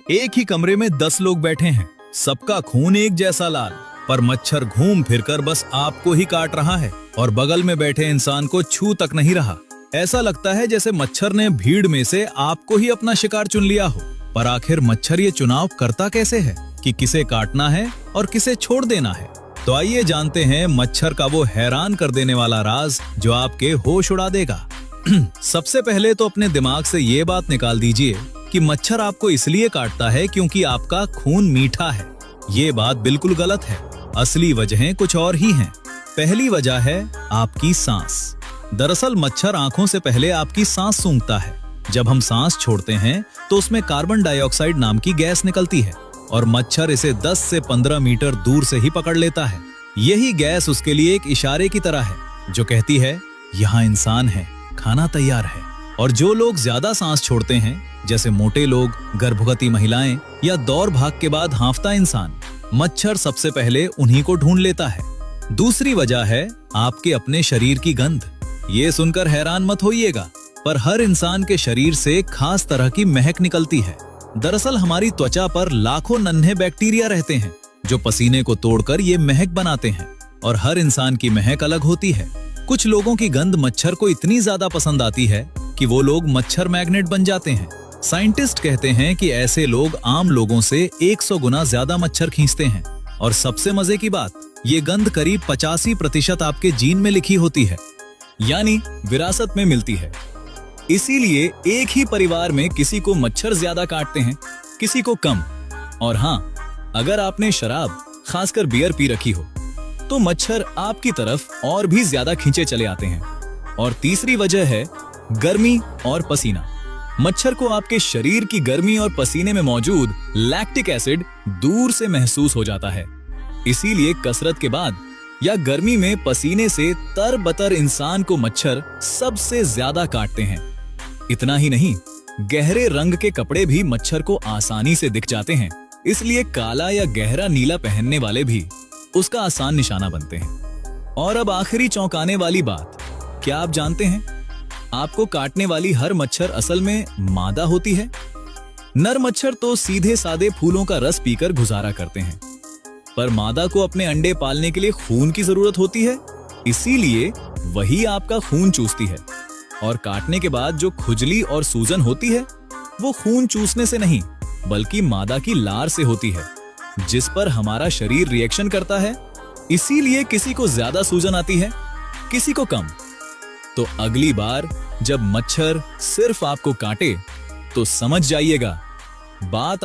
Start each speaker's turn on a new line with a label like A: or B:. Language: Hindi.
A: एक ही कमरे में 10 लोग बैठे हैं, सबका खून एक जैसा लाल, पर मच्छर घूम फिरकर बस आपको ही काट रहा है और बगल में बैठे इंसान को छू तक नहीं रहा। ऐसा लगता है जैसे मच्छर ने भीड़ में से आपको ही अपना शिकार चुन लिया हो। पर आखिर मच्छर ये चुनाव करता कैसे है कि किसे काटना है और किसे छोड़ देना है? तो आइए जानते हैं मच्छर का वो हैरान कर देने वाला राज जो आपके होश उड़ा देगा। सबसे पहले तो अपने दिमाग से ये बात निकाल दीजिए कि मच्छर आपको इसलिए काटता है क्योंकि आपका खून मीठा है। ये बात बिल्कुल गलत है। असली वजहें कुछ और ही हैं। पहली वजह है आपकी सांस। दरअसल मच्छर आंखों से पहले आपकी सांस सूंघता है। जब हम सांस छोड़ते हैं तो उसमें कार्बन डाइऑक्साइड नाम की गैस निकलती है और मच्छर इसे 10 से 15 मीटर दूर से ही पकड़ लेता है। यही गैस उसके लिए एक इशारे की तरह है जो कहती है यहाँ इंसान है, खाना तैयार है। और जो लोग ज्यादा सांस छोड़ते हैं, जैसे मोटे लोग, गर्भवती महिलाएं या दौड़ भाग के बाद हांफता इंसान, मच्छर सबसे पहले उन्हीं को ढूंढ लेता है। दूसरी वजह है आपके अपने शरीर की गंध। ये सुनकर हैरान मत होइएगा, पर हर इंसान के शरीर से खास तरह की महक निकलती है। दरअसल हमारी त्वचा पर लाखों नन्हे बैक्टीरिया रहते हैं जो पसीने को तोड़कर ये महक बनाते हैं और हर इंसान की महक अलग होती है। कुछ लोगों की गंध मच्छर को इतनी ज्यादा पसंद आती है कि वो लोग मच्छर मैग्नेट बन जाते हैं। साइंटिस्ट कहते हैं कि ऐसे लोग आम लोगों से 100 गुना ज्यादा मच्छर खींचते हैं। और सबसे मजे की बात, ये गंध करीब 85% आपके जीन में लिखी होती है, यानी विरासत में मिलती है। इसीलिए एक ही परिवार में किसी को मच्छर ज्यादा काटते हैं, किसी को कम। और हाँ, अगर आपने शराब, खासकर बियर पी रखी हो तो मच्छर आपकी तरफ और भी ज्यादा खींचे चले आते हैं। और तीसरी वजह है गर्मी और पसीना। मच्छर को आपके शरीर की गर्मी और पसीने में मौजूद लैक्टिक एसिड दूर से महसूस हो जाता है। इसीलिए कसरत के बाद या गर्मी में पसीने से तरबतर इंसान को मच्छर सबसे ज्यादा काटते हैं। इतना ही नहीं, गहरे रंग के कपड़े भी मच्छर को आसानी से दिख जाते हैं। इसलिए काला या गहरा नीला पहनने वाले भी उसका आसान निशाना बनते हैं। और अब आखिरी चौंकाने वाली बात, क्या आप जानते हैं आपको काटने वाली हर मच्छर असल में मादा होती है? नर मच्छर तो सीधे सादे फूलों का रस पीकर गुजारा करते हैं, पर मादा को अपने अंडे पालने के लिए खून की जरूरत होती है। इसीलिए वही आपका खून चूसती है। और काटने के बाद जो खुजली और सूजन होती है वो खून चूसने से नहीं बल्कि मादा की लार से होती है, जिस पर हमारा शरीर रिएक्शन करता है। इसीलिए किसी को ज्यादा सूजन आती है, किसी को कम। तो अगली बार जब मच्छर सिर्फ आपको काटे तो समझ जाइएगा बात